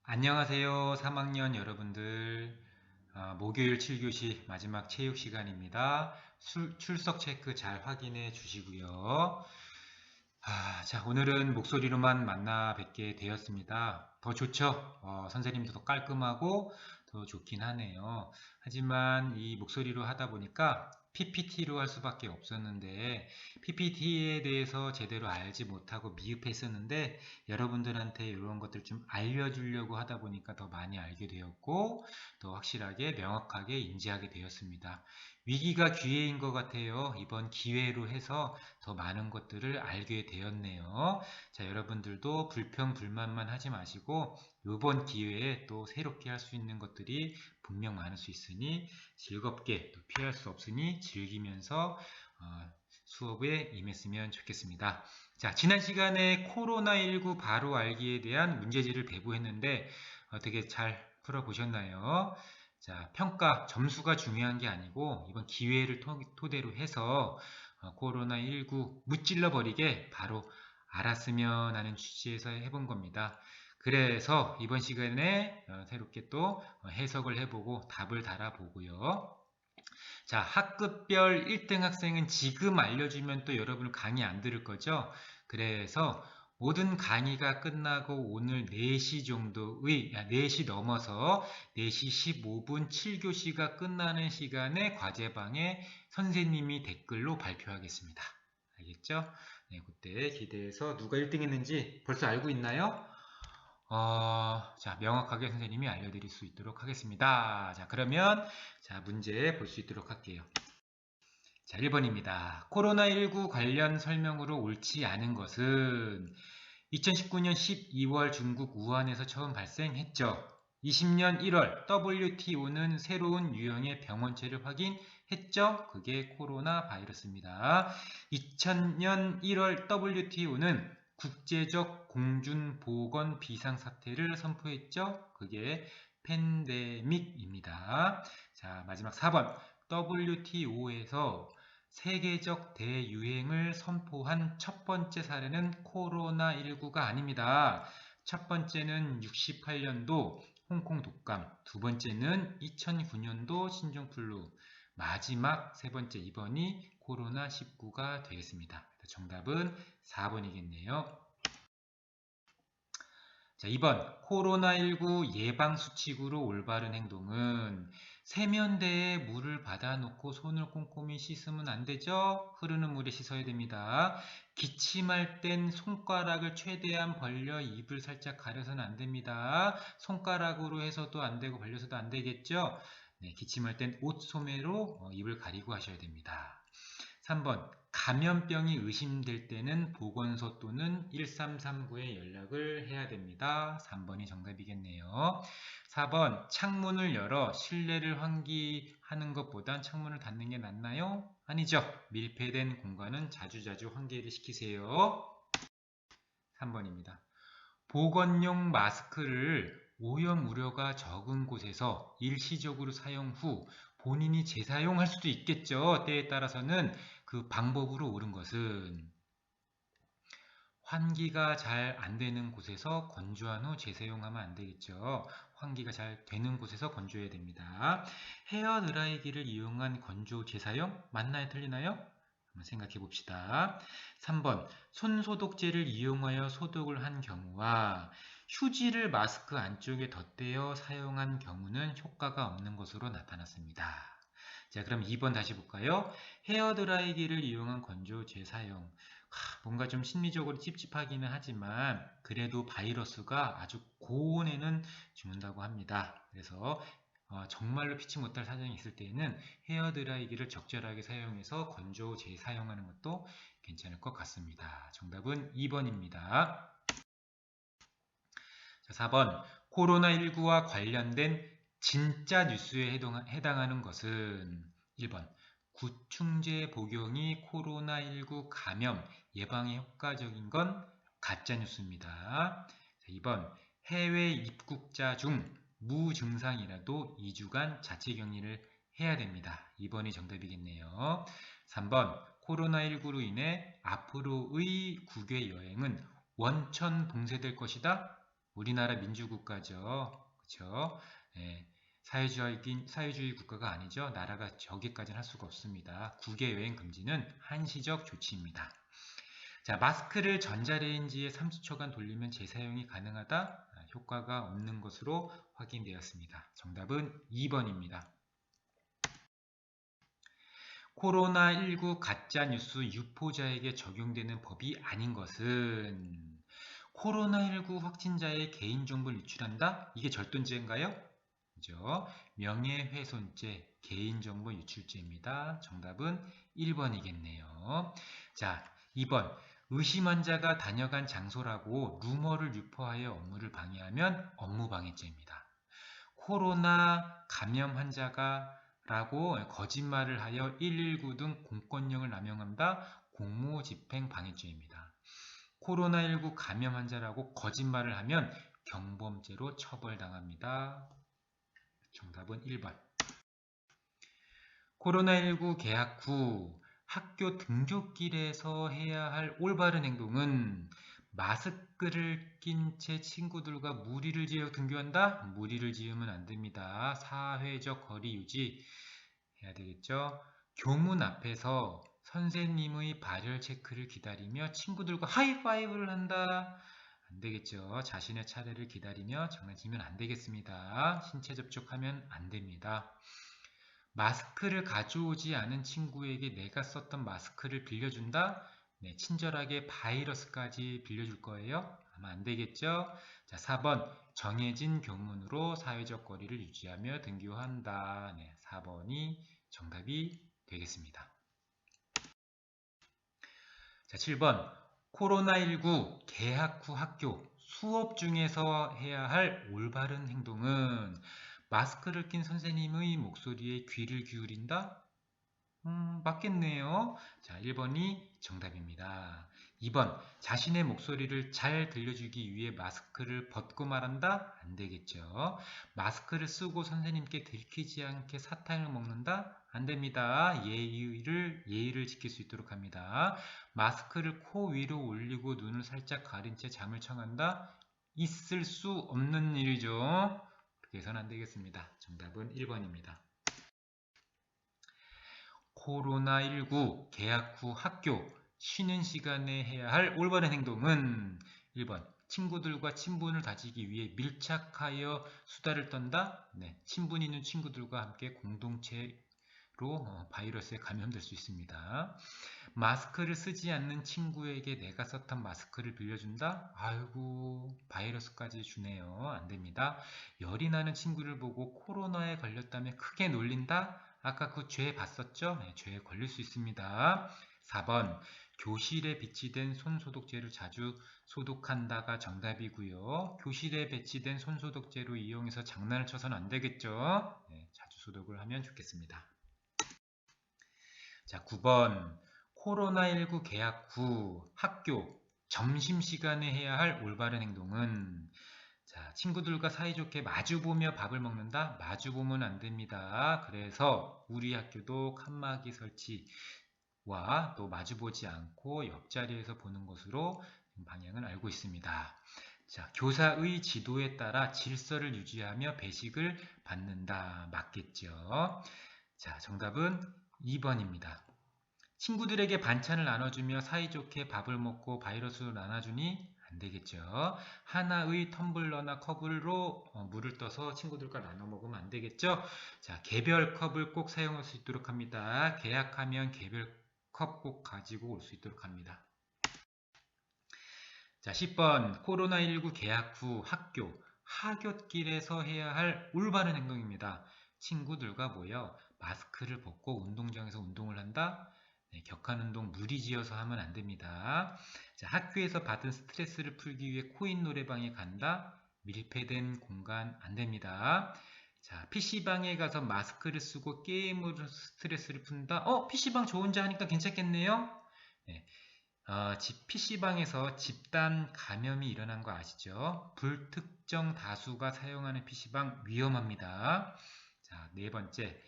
안녕하세요. 3학년 여러분들. 목요일 7교시 마지막 체육 시간입니다. 출석 체크 잘 확인해 주시고요. 자, 오늘은 목소리로만 만나 뵙게 되었습니다. 더 좋죠? 선생님도 더 깔끔하고 더 좋긴 하네요. 하지만 이 목소리로 하다 보니까 PPT로 할 수밖에 없었는데 PPT에 대해서 제대로 알지 못하고 미흡했었는데 여러분들한테 이런 것들 좀 알려주려고 하다 보니까 더 많이 알게 되었고 더 확실하게 명확하게 인지하게 되었습니다. 위기가 기회인 것 같아요. 이번 기회로 해서 더 많은 것들을 알게 되었네요. 자, 여러분들도 불평, 불만만 하지 마시고 이번 기회에 또 새롭게 할 수 있는 것들이 분명 많을 수 있으니 즐겁게 또 피할 수 없으니 즐기면서 수업에 임했으면 좋겠습니다. 자, 지난 시간에 코로나19 바로 알기에 대한 문제지를 배부했는데 어떻게 잘 풀어보셨나요? 자, 평가, 점수가 중요한 게 아니고 이번 기회를 토대로 해서 코로나19 무찔러 버리게 바로 알았으면 하는 취지에서 해본 겁니다. 그래서 이번 시간에 새롭게 또 해석을 해보고 답을 달아보고요. 자, 학급별 1등 학생은 지금 알려주면 또 여러분 강의 안 들을 거죠? 그래서 모든 강의가 끝나고 오늘 4시 정도의, 4시 넘어서 4시 15분 7교시가 끝나는 시간에 과제방에 선생님이 댓글로 발표하겠습니다. 알겠죠? 네, 그때 기대해서 누가 1등 했는지 벌써 알고 있나요? 자, 명확하게 선생님이 알려드릴 수 있도록 하겠습니다. 자, 그러면, 자, 문제 볼 수 있도록 할게요. 자, 1번입니다. 코로나19 관련 설명으로 옳지 않은 것은 2019년 12월 중국 우한에서 처음 발생했죠. 20년 1월 WTO는 새로운 유형의 병원체를 확인했죠. 그게 코로나 바이러스입니다. 2000년 1월 WTO는 국제적 공중보건 비상사태를 선포했죠. 그게 팬데믹입니다. 자, 마지막 4번. WTO에서 세계적 대유행을 선포한 첫 번째 사례는 코로나19가 아닙니다. 첫 번째는 68년도 홍콩 독감, 두 번째는 2009년도 신종플루, 마지막 세 번째 2번이 코로나19가 되겠습니다. 정답은 4번이겠네요. 자, 2번 코로나19 예방수칙으로 올바른 행동은 세면대에 물을 받아놓고 손을 꼼꼼히 씻으면 안 되죠? 흐르는 물에 씻어야 됩니다. 기침할 땐 손가락을 최대한 벌려 입을 살짝 가려서는 안 됩니다. 손가락으로 해서도 안 되고 벌려서도 안 되겠죠? 네, 기침할 땐 옷 소매로 입을 가리고 하셔야 됩니다. 3번 감염병이 의심될 때는 보건소 또는 1339에 연락을 해야 됩니다. 3번이 정답이겠네요. 4번 창문을 열어 실내를 환기하는 것보단 창문을 닫는 게 낫나요? 아니죠. 밀폐된 공간은 자주자주 환기를 시키세요. 3번입니다. 보건용 마스크를 오염 우려가 적은 곳에서 일시적으로 사용 후 본인이 재사용할 수도 있겠죠. 때에 따라서는 그 방법으로 옳은 것은 환기가 잘 안 되는 곳에서 건조한 후 재사용하면 안 되겠죠. 환기가 잘 되는 곳에서 건조해야 됩니다. 헤어 드라이기를 이용한 건조 재사용 맞나요? 틀리나요? 한번 생각해 봅시다. 3번 손소독제를 이용하여 소독을 한 경우와 휴지를 마스크 안쪽에 덧대어 사용한 경우는 효과가 없는 것으로 나타났습니다. 자, 그럼 2번 다시 볼까요? 헤어드라이기를 이용한 건조 재사용. 뭔가 좀 심리적으로 찝찝하기는 하지만 그래도 바이러스가 아주 고온에는 죽는다고 합니다. 그래서 정말로 피치 못할 사정이 있을 때에는 헤어드라이기를 적절하게 사용해서 건조 재사용하는 것도 괜찮을 것 같습니다. 정답은 2번입니다. 자, 4번 코로나19와 관련된 진짜 뉴스에 해당하는 것은 1번 구충제 복용이 코로나19 감염 예방에 효과적인 건 가짜뉴스입니다. 2번 해외 입국자 중 무증상이라도 2주간 자체격리를 해야 됩니다. 2번이 정답이겠네요. 3번 코로나19로 인해 앞으로의 국외 여행은 원천 봉쇄될 것이다. 우리나라 민주국가죠. 그렇죠? 예, 사회주의 국가가 아니죠. 나라가 저기까지는 할 수가 없습니다. 국외 여행 금지는 한시적 조치입니다. 자, 마스크를 전자레인지에 30초간 돌리면 재사용이 가능하다? 효과가 없는 것으로 확인되었습니다. 정답은 2번입니다. 코로나19 가짜뉴스 유포자에게 적용되는 법이 아닌 것은 코로나19 확진자의 개인정보를 유출한다? 이게 절도죄인가요? 그죠? 명예훼손죄, 개인정보 유출죄입니다. 정답은 1번이겠네요. 자, 2번. 의심 환자가 다녀간 장소라고 루머를 유포하여 업무를 방해하면 업무방해죄입니다. 코로나 감염 환자가 라고 거짓말을 하여 119 등 공권력을 남용한다. 공무집행방해죄입니다. 코로나19 감염 환자라고 거짓말을 하면 경범죄로 처벌당합니다. 정답은 1번. 코로나19 개학 후 학교 등굣길에서 해야 할 올바른 행동은 마스크를 낀 채 친구들과 무리를 지어 등교한다? 무리를 지으면 안 됩니다. 사회적 거리 유지 해야 되겠죠. 교문 앞에서 선생님의 발열 체크를 기다리며 친구들과 하이파이브를 한다. 안 되겠죠. 자신의 차례를 기다리며 장난치면 안 되겠습니다. 신체 접촉하면 안 됩니다. 마스크를 가져오지 않은 친구에게 내가 썼던 마스크를 빌려준다? 네, 친절하게 바이러스까지 빌려줄 거예요? 아마 안 되겠죠? 자, 4번. 정해진 교문으로 사회적 거리를 유지하며 등교한다. 네, 4번이 정답이 되겠습니다. 자, 7번. 코로나19 개학 후 학교 수업 중에서 해야 할 올바른 행동은 마스크를 낀 선생님의 목소리에 귀를 기울인다? 맞겠네요. 자, 1번이 정답입니다. 2번, 자신의 목소리를 잘 들려주기 위해 마스크를 벗고 말한다? 안 되겠죠. 마스크를 쓰고 선생님께 들키지 않게 사탕을 먹는다? 안 됩니다. 예의를 지킬 수 있도록 합니다. 마스크를 코 위로 올리고 눈을 살짝 가린 채 잠을 청한다? 있을 수 없는 일이죠. 그렇게 해서는 안 되겠습니다. 정답은 1번입니다. 코로나19 개학 후 학교 쉬는 시간에 해야 할 올바른 행동은 1번 친구들과 친분을 다지기 위해 밀착하여 수다를 떤다. 네, 친분 있는 친구들과 함께 공동체로 바이러스에 감염될 수 있습니다. 마스크를 쓰지 않는 친구에게 내가 썼던 마스크를 빌려준다? 아이고 바이러스까지 주네요. 안됩니다. 열이 나는 친구를 보고 코로나에 걸렸다며 크게 놀린다? 아까 그 죄 봤었죠? 네, 죄에 걸릴 수 있습니다. 4번 교실에 비치된 손소독제를 자주 소독한다가 정답이고요. 교실에 배치된 손소독제로 이용해서 장난을 쳐서는 안 되겠죠? 네, 자주 소독을 하면 좋겠습니다. 자, 9번 코로나19 개학 후 학교 점심시간에 해야 할 올바른 행동은 자, 친구들과 사이좋게 마주보며 밥을 먹는다? 마주보면 안 됩니다. 그래서 우리 학교도 칸막이 설치와 또 마주보지 않고 옆자리에서 보는 것으로 방향을 알고 있습니다. 자, 교사의 지도에 따라 질서를 유지하며 배식을 받는다. 맞겠죠? 자, 정답은 2번입니다. 친구들에게 반찬을 나눠주며 사이좋게 밥을 먹고 바이러스를 나눠주니 안 되겠죠. 하나의 텀블러나 컵으로 물을 떠서 친구들과 나눠 먹으면 안 되겠죠. 자, 개별 컵을 꼭 사용할 수 있도록 합니다. 계약하면 개별 컵 꼭 가지고 올 수 있도록 합니다. 자, 10번 코로나19 개학 후 학교 하굣길에서 해야 할 올바른 행동입니다. 친구들과 모여 마스크를 벗고 운동장에서 운동을 한다? 네, 격한 운동 무리지어서 하면 안 됩니다. 자, 학교에서 받은 스트레스를 풀기 위해 코인 노래방에 간다? 밀폐된 공간 안 됩니다. 자, PC방에 가서 마스크를 쓰고 게임으로 스트레스를 푼다? PC방 저 혼자 하니까 괜찮겠네요? 네. PC방에서 집단 감염이 일어난 거 아시죠? 불특정 다수가 사용하는 PC방 위험합니다. 자, 네 번째.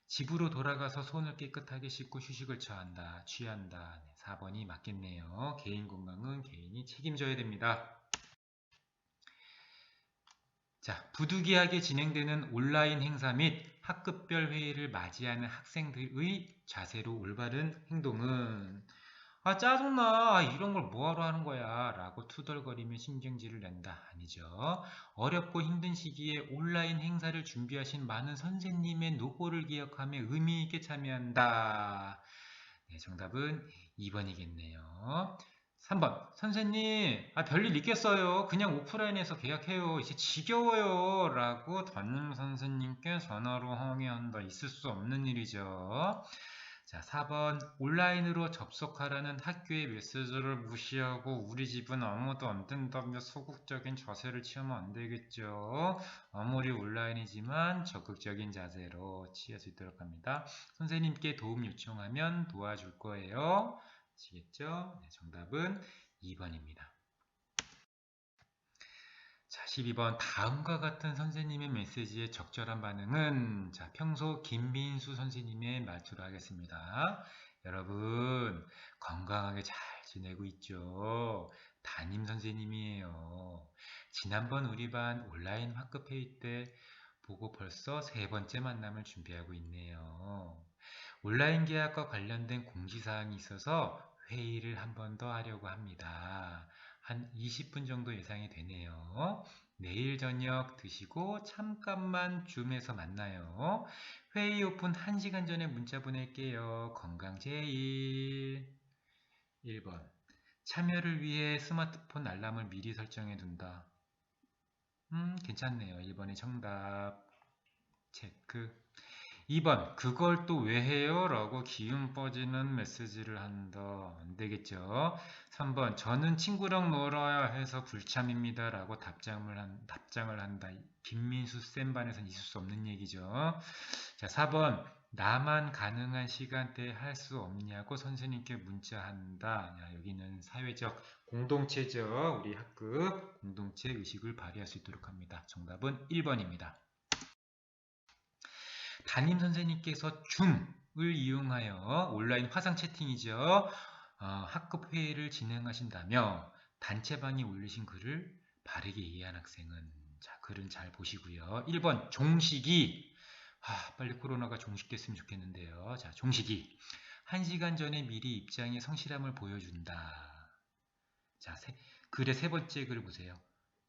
집으로 돌아가서 손을 깨끗하게 씻고 휴식을 취한다. 4번이 맞겠네요. 개인 건강은 개인이 책임져야 됩니다. 자, 부득이하게 진행되는 온라인 행사 및 학급별 회의를 맞이하는 학생들의 자세로 올바른 행동은 아 짜증나 이런 걸 뭐하러 하는 거야 라고 투덜거리며 신경질을 낸다 아니죠. 어렵고 힘든 시기에 온라인 행사를 준비하신 많은 선생님의 노고를 기억하며 의미있게 참여한다. 네, 정답은 2번이겠네요. 3번 선생님 별일 있겠어요. 그냥 오프라인에서 계약해요. 이제 지겨워요 라고 담임 선생님께 전화로 항의한다. 있을 수 없는 일이죠. 자, 4번 온라인으로 접속하라는 학교의 메시지를 무시하고 우리 집은 아무도 안 된다며 소극적인 자세를 취하면 안 되겠죠. 아무리 온라인이지만 적극적인 자세로 취할 수 있도록 합니다. 선생님께 도움 요청하면 도와줄 거예요. 아시겠죠? 네, 정답은 2번입니다. 자, 12번 다음과 같은 선생님의 메시지의 적절한 반응은 자, 평소 김민수 선생님의 말투로 하겠습니다. 여러분 건강하게 잘 지내고 있죠? 담임 선생님이에요. 지난번 우리 반 온라인 학급회의 때 보고 벌써 세 번째 만남을 준비하고 있네요. 온라인 계약과 관련된 공지사항이 있어서 회의를 한 번 더 하려고 합니다. 한 20분 정도 예상이 되네요. 내일 저녁 드시고 잠깐만 줌에서 만나요. 회의 오픈 1시간 전에 문자 보낼게요. 건강 제일. 1번. 참여를 위해 스마트폰 알람을 미리 설정해 둔다. 괜찮네요. 1번이 정답. 체크. 2번 그걸 또 왜 해요? 라고 기운 빠지는 메시지를 한다. 안 되겠죠. 3번 저는 친구랑 놀아야 해서 불참입니다. 라고 답장을 한다. 김민수 쌤 반에서는 있을 수 없는 얘기죠. 자, 4번 나만 가능한 시간대에 할 수 없냐고 선생님께 문자한다. 야, 여기는 사회적 공동체죠. 우리 학급 공동체 의식을 발휘할 수 있도록 합니다. 정답은 1번입니다. 담임 선생님께서 줌을 이용하여 온라인 화상 채팅이죠. 학급 회의를 진행하신다며 단체방에 올리신 글을 바르게 이해한 학생은 자, 글은 잘 보시고요. 1번 종식이 빨리 코로나가 종식됐으면 좋겠는데요. 자, 종식이 1시간 전에 미리 입장의 성실함을 보여준다. 자, 글의 세 번째 글을 보세요.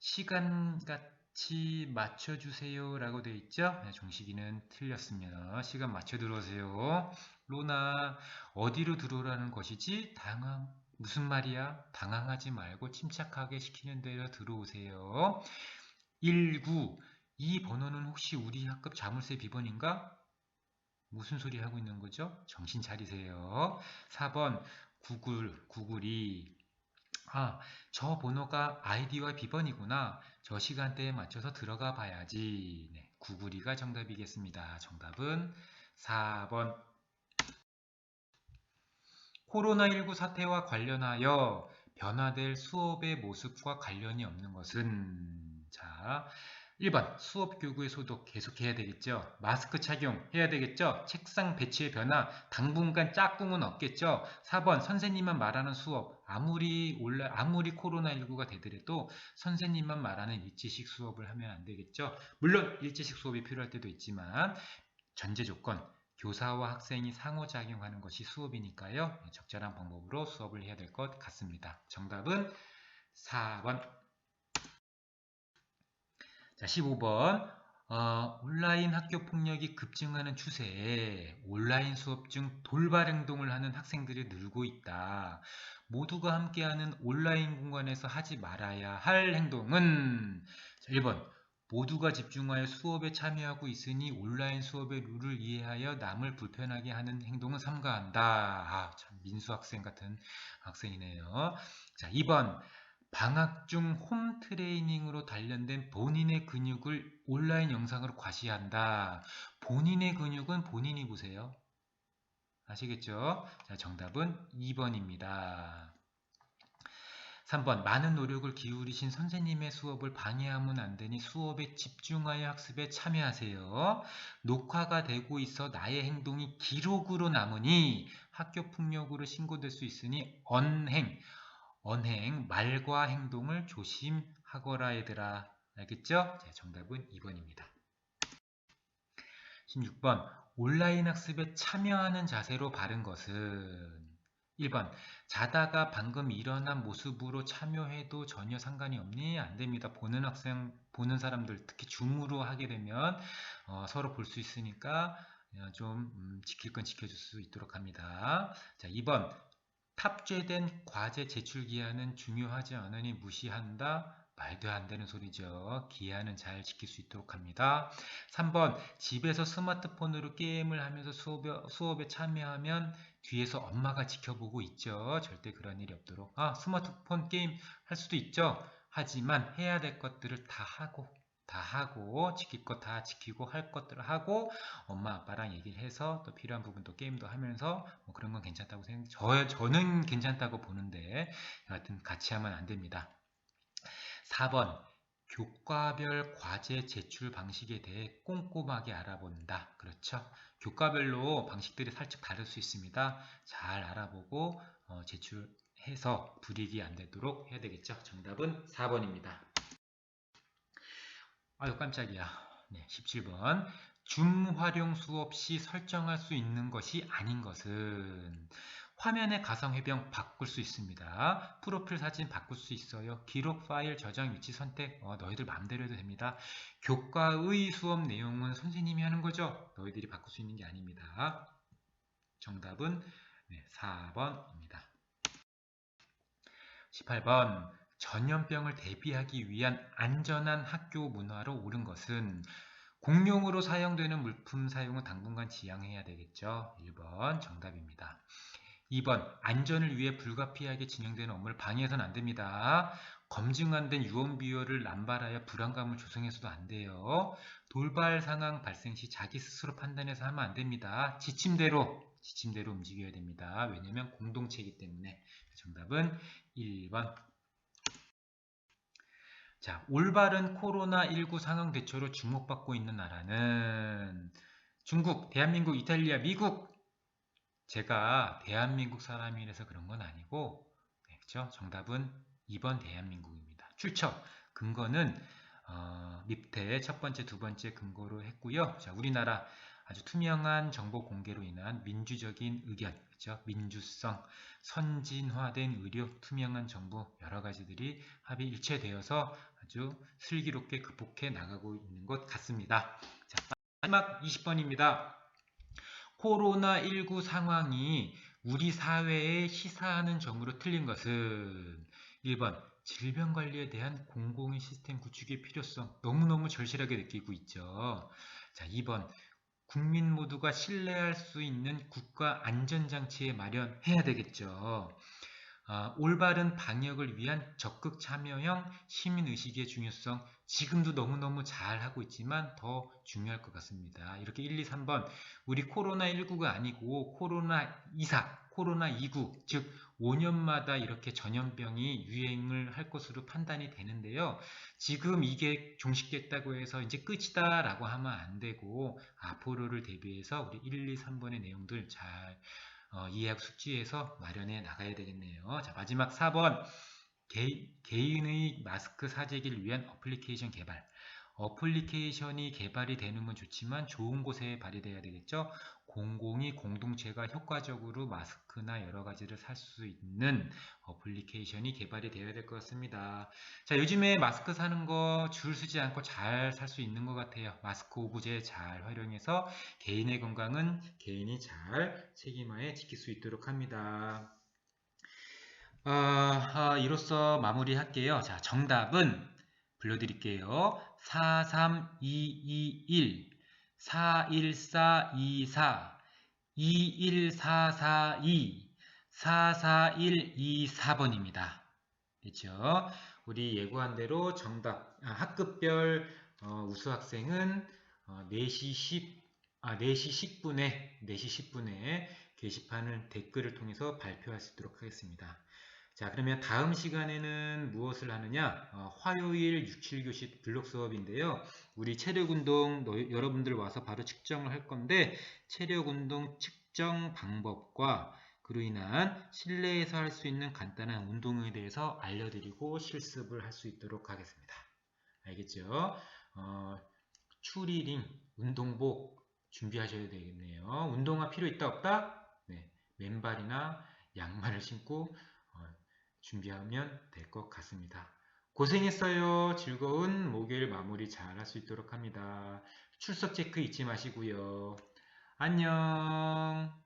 시간같이 맞춰주세요 라고 되어 있죠. 네, 종식이는 틀렸습니다. 시간 맞춰 들어오세요. 로나 어디로 들어오라는 것이지? 무슨 말이야? 당황하지 말고 침착하게 시키는 대로 들어오세요. 19 이 번호는 혹시 우리 학급 자물쇠 비번인가? 무슨 소리 하고 있는 거죠? 정신 차리세요. 4번 구글이 저 번호가 아이디와 비번이구나. 저 시간대에 맞춰서 들어가 봐야지. 네, 구글이가 정답이겠습니다. 정답은 4번. 코로나19 사태와 관련하여 변화될 수업의 모습과 관련이 없는 것은 자, 1번 수업 교구의 소독 계속해야 되겠죠. 마스크 착용해야 되겠죠. 책상 배치의 변화 당분간 짝꿍은 없겠죠. 4번 선생님만 말하는 수업 아무리 코로나19가 되더라도 선생님만 말하는 일제식 수업을 하면 안 되겠죠. 물론 일제식 수업이 필요할 때도 있지만 전제 조건 교사와 학생이 상호작용하는 것이 수업이니까요. 적절한 방법으로 수업을 해야 될 것 같습니다. 정답은 4번. 자, 15번. 온라인 학교 폭력이 급증하는 추세에 온라인 수업 중 돌발 행동을 하는 학생들이 늘고 있다. 모두가 함께하는 온라인 공간에서 하지 말아야 할 행동은 자, 1번. 모두가 집중하여 수업에 참여하고 있으니 온라인 수업의 룰을 이해하여 남을 불편하게 하는 행동은 삼가한다. 참 민수 학생 같은 학생이네요. 자, 2번. 방학 중 홈 트레이닝으로 단련된 본인의 근육을 온라인 영상으로 과시한다. 본인의 근육은 본인이 보세요. 아시겠죠? 자, 정답은 2번입니다. 3번 많은 노력을 기울이신 선생님의 수업을 방해하면 안 되니 수업에 집중하여 학습에 참여하세요. 녹화가 되고 있어 나의 행동이 기록으로 남으니 학교 폭력으로 신고될 수 있으니 언행, 말과 행동을 조심하거라 얘들아. 알겠죠? 자, 정답은 2번입니다. 16번. 온라인 학습에 참여하는 자세로 바른 것은 1번. 자다가 방금 일어난 모습으로 참여해도 전혀 상관이 없니? 안 됩니다. 보는 학생, 보는 사람들, 특히 줌으로 하게 되면 서로 볼 수 있으니까 좀 지킬 건 지켜줄 수 있도록 합니다. 자, 2번. 탑재된 과제 제출 기한은 중요하지 않으니 무시한다. 말도 안 되는 소리죠. 기한은 잘 지킬 수 있도록 합니다. 3번. 집에서 스마트폰으로 게임을 하면서 수업에 참여하면 뒤에서 엄마가 지켜보고 있죠. 절대 그런 일이 없도록. 스마트폰 게임 할 수도 있죠. 하지만 해야 될 것들을 다 하고 지킬 것 다 지키고 할 것들을 하고 엄마 아빠랑 얘기를 해서 또 필요한 부분도 게임도 하면서 뭐 그런 건 괜찮다고 저는 괜찮다고 보는데 여하튼 같이 하면 안 됩니다. 4번. 교과별 과제 제출 방식에 대해 꼼꼼하게 알아본다. 그렇죠? 교과별로 방식들이 살짝 다를 수 있습니다. 잘 알아보고 제출해서 불이익이 안 되도록 해야 되겠죠? 정답은 4번입니다. 아유 깜짝이야. 네, 17번. 줌 활용 수업 시 설정할 수 있는 것이 아닌 것은 화면의 가상회병 바꿀 수 있습니다. 프로필 사진 바꿀 수 있어요. 기록 파일 저장 위치 선택 너희들 마음대로 해도 됩니다. 교과의 수업 내용은 선생님이 하는 거죠. 너희들이 바꿀 수 있는 게 아닙니다. 정답은 4번입니다. 18번. 전염병을 대비하기 위한 안전한 학교 문화로 옳은 것은 공용으로 사용되는 물품 사용은 당분간 지양해야 되겠죠. 1번 정답입니다. 2번. 안전을 위해 불가피하게 진행되는 업무를 방해해서는 안 됩니다. 검증 안 된 유언비어를 남발하여 불안감을 조성해서도 안 돼요. 돌발 상황 발생 시 자기 스스로 판단해서 하면 안 됩니다. 지침대로 움직여야 됩니다. 왜냐하면 공동체이기 때문에. 정답은 1번. 자, 올바른 코로나19 상황 대처로 주목받고 있는 나라는 중국, 대한민국, 이탈리아, 미국. 제가 대한민국 사람이라서 그런 건 아니고, 네, 그렇죠? 정답은 2번 대한민국입니다. 출처, 근거는 밑에 첫 번째, 두 번째 근거로 했고요. 자, 우리나라 아주 투명한 정보 공개로 인한 민주적인 의견, 그렇죠? 민주성, 선진화된 의료, 투명한 정보 여러 가지들이 합이 일체되어서 아주 슬기롭게 극복해 나가고 있는 것 같습니다. 자, 마지막 20번입니다. 코로나19 상황이 우리 사회에 시사하는 점으로 틀린 것은 1번. 질병관리에 대한 공공의 시스템 구축의 필요성 너무너무 절실하게 느끼고 있죠. 자, 2번. 국민 모두가 신뢰할 수 있는 국가 안전장치에 마련해야 되겠죠. 올바른 방역을 위한 적극 참여형 시민의식의 중요성 지금도 너무너무 잘 하고 있지만 더 중요할 것 같습니다. 이렇게 1, 2, 3번 우리 코로나19가 아니고 코로나24, 코로나29 즉 5년마다 이렇게 전염병이 유행을 할 것으로 판단이 되는데요. 지금 이게 종식됐다고 해서 이제 끝이다 라고 하면 안 되고 앞으로를 대비해서 우리 1, 2, 3번의 내용들 잘 이해하고 숙지해서 마련해 나가야 되겠네요. 자, 마지막 4번. 개인의 마스크 사재기를 위한 어플리케이션 개발. 어플리케이션이 개발이 되는 건 좋지만 좋은 곳에 발휘돼야 되겠죠. 공공이 공동체가 효과적으로 마스크나 여러 가지를 살 수 있는 어플리케이션이 개발이 되어야 될 것 같습니다. 자, 요즘에 마스크 사는 거 줄 서지 않고 잘 살 수 있는 것 같아요. 마스크 오브제 잘 활용해서 개인의 건강은 개인이 잘 책임하에 지킬 수 있도록 합니다. 이로써 마무리할게요. 자, 정답은 불러드릴게요. 43221, 41424, 21442, 44124번입니다. 그렇죠? 우리 예고한 대로 정답, 학급별 우수 학생은 4시 10분에 게시판을 댓글을 통해서 발표할 수 있도록 하겠습니다. 자, 그러면 다음 시간에는 무엇을 하느냐? 화요일 6, 7교시 블록 수업인데요. 우리 체력운동 여러분들 와서 바로 측정을 할 건데 체력운동 측정 방법과 그로 인한 실내에서 할 수 있는 간단한 운동에 대해서 알려드리고 실습을 할 수 있도록 하겠습니다. 알겠죠? 추리링, 운동복 준비하셔야 되겠네요. 운동화 필요 있다 없다? 네, 맨발이나 양말을 신고 준비하면 될 것 같습니다. 고생했어요. 즐거운 목요일 마무리 잘 할 수 있도록 합니다. 출석 체크 잊지 마시고요. 안녕.